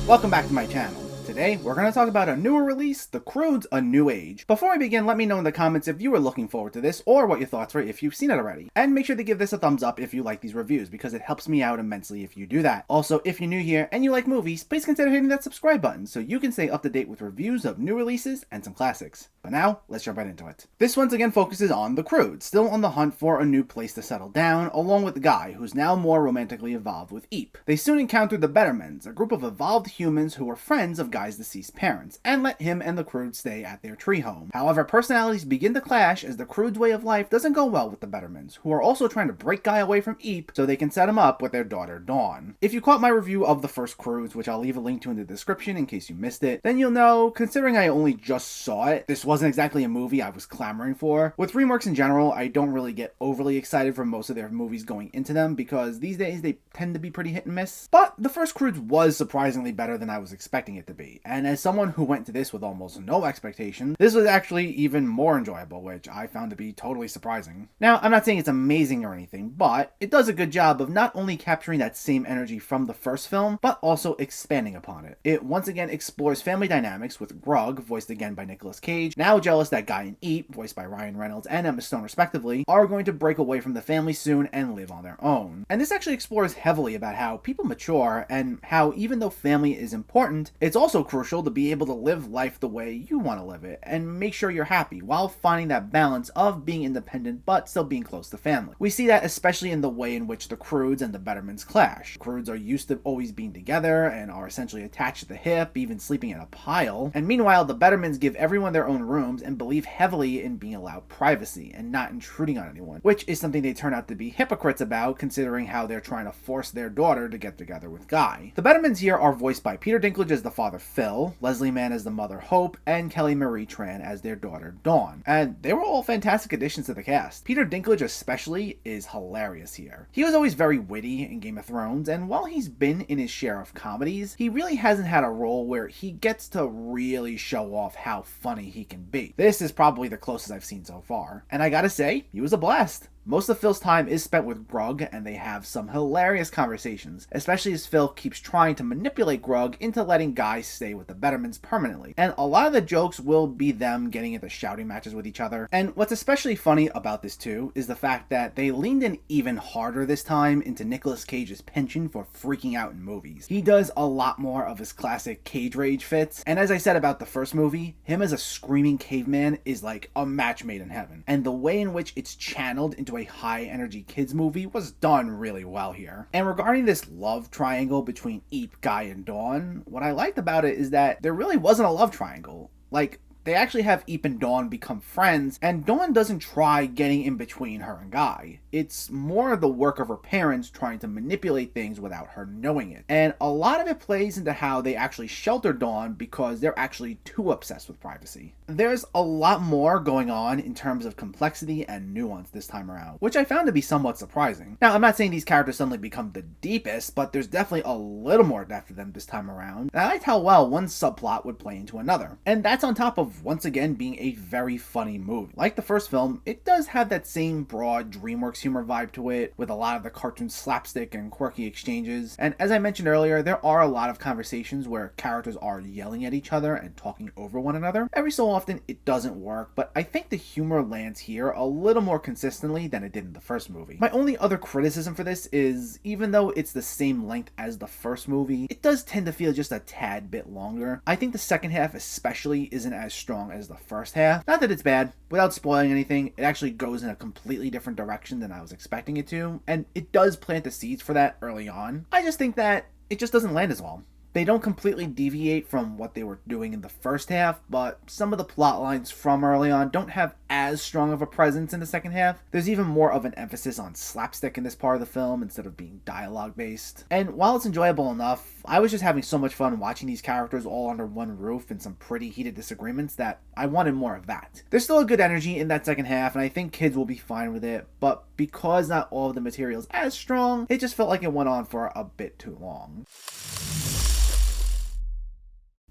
Welcome back to my channel. Today, we're going to talk about a newer release, The Croods: A New Age. Before we begin, let me know in the comments if you were looking forward to this or what your thoughts were if you've seen it already. And make sure to give this a thumbs up if you like these reviews because it helps me out immensely if you do that. Also, if you're new here and you like movies, please consider hitting that subscribe button so you can stay up to date with reviews of new releases and some classics. But now, let's jump right into it. This once again focuses on the Croods, still on the hunt for a new place to settle down, along with the guy who's now more romantically involved with Eep. They soon encounter the Bettermans, a group of evolved humans who were friends of Guy's deceased parents, and let him and the Croods stay at their tree home. However, personalities begin to clash as the Croods' way of life doesn't go well with the Bettermans, who are also trying to break Guy away from Eep so they can set him up with their daughter Dawn. If you caught my review of the first Croods, which I'll leave a link to in the description in case you missed it, then you'll know, considering I only just saw it, this wasn't exactly a movie I was clamoring for. With Dreamworks in general, I don't really get overly excited for most of their movies going into them because these days they tend to be pretty hit and miss. But the first Croods was surprisingly better than I was expecting it to be, and as someone who went to this with almost no expectation, this was actually even more enjoyable, which I found to be totally surprising. Now, I'm not saying it's amazing or anything, but it does a good job of not only capturing that same energy from the first film, but also expanding upon it. It once again explores family dynamics with Grug, voiced again by Nicolas Cage, now jealous that Guy and Eep, voiced by Ryan Reynolds and Emma Stone respectively, are going to break away from the family soon and live on their own. And this actually explores heavily about how people mature and how even though family is important, it's also crucial to be able to live life the way you want to live it and make sure you're happy while finding that balance of being independent but still being close to family. We see that especially in the way in which the Croods and the Bettermans clash. Croods are used to always being together and are essentially attached at the hip, even sleeping in a pile, and meanwhile the Bettermans give everyone their own rooms and believe heavily in being allowed privacy and not intruding on anyone, which is something they turn out to be hypocrites about considering how they're trying to force their daughter to get together with Guy. The Bettermans here are voiced by Peter Dinklage as the father Phil, Leslie Mann as the mother Hope, and Kelly Marie Tran as their daughter Dawn. And they were all fantastic additions to the cast. Peter Dinklage especially is hilarious here. He was always very witty in Game of Thrones, and while he's been in his share of comedies, he really hasn't had a role where he gets to really show off how funny he can be. This is probably the closest I've seen so far. And I gotta say, he was a blast. Most of Phil's time is spent with Grug, and they have some hilarious conversations, especially as Phil keeps trying to manipulate Grug into letting Guy stay with the Bettermans permanently. And a lot of the jokes will be them getting into shouting matches with each other. And what's especially funny about this too is the fact that they leaned in even harder this time into Nicolas Cage's penchant for freaking out in movies. He does a lot more of his classic Cage rage fits, and as I said about the first movie, him as a screaming caveman is like a match made in heaven. And the way in which it's channeled into a high energy kids movie was done really well here. And regarding this love triangle between Eep, Guy, and Dawn, what I liked about it is that there really wasn't a love triangle. Like, they actually have Eep and Dawn become friends, and Dawn doesn't try getting in between her and Guy. It's more the work of her parents trying to manipulate things without her knowing it. And a lot of it plays into how they actually shelter Dawn because they're actually too obsessed with privacy. There's a lot more going on in terms of complexity and nuance this time around, which I found to be somewhat surprising. Now, I'm not saying these characters suddenly become the deepest, but there's definitely a little more depth to them this time around. And I liked how well one subplot would play into another. And that's on top of once again being a very funny movie. Like the first film, it does have that same broad Dreamworks humor vibe to it, with a lot of the cartoon slapstick and quirky exchanges. And as I mentioned earlier, there are a lot of conversations where characters are yelling at each other and talking over one another. Every so often it doesn't work, but I think the humor lands here a little more consistently than it did in the first movie. My only other criticism for this is, even though it's the same length as the first movie, it does tend to feel just a tad bit longer. I think the second half especially isn't as strong as the first half. Not that it's bad. Without spoiling anything, it actually goes in a completely different direction than I was expecting it to, and it does plant the seeds for that early on. I just think that it just doesn't land as well. They don't completely deviate from what they were doing in the first half, but some of the plot lines from early on don't have as strong of a presence in the second half. There's even more of an emphasis on slapstick in this part of the film instead of being dialogue based. And while it's enjoyable enough, I was just having so much fun watching these characters all under one roof in some pretty heated disagreements that I wanted more of that. There's still a good energy in that second half, and I think kids will be fine with it, but because not all of the material is as strong, it just felt like it went on for a bit too long.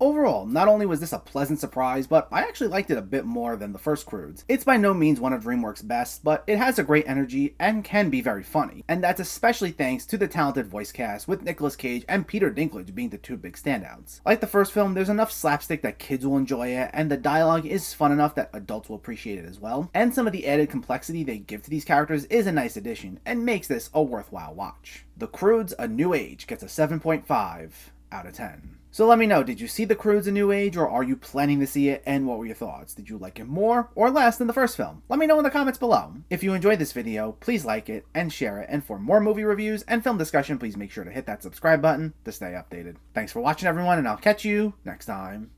Overall, not only was this a pleasant surprise, but I actually liked it a bit more than the first Croods. It's by no means one of Dreamworks' best, but it has a great energy and can be very funny, and that's especially thanks to the talented voice cast, with Nicolas Cage and Peter Dinklage being the two big standouts. Like the first film, there's enough slapstick that kids will enjoy it, and the dialogue is fun enough that adults will appreciate it as well, and some of the added complexity they give to these characters is a nice addition, and makes this a worthwhile watch. The Croods: A New Age gets a 7.5 out of 10. So let me know, did you see The Croods: A New Age, or are you planning to see it, and what were your thoughts? Did you like it more or less than the first film? Let me know in the comments below. If you enjoyed this video, please like it and share it, and for more movie reviews and film discussion, please make sure to hit that subscribe button to stay updated. Thanks for watching, everyone, and I'll catch you next time.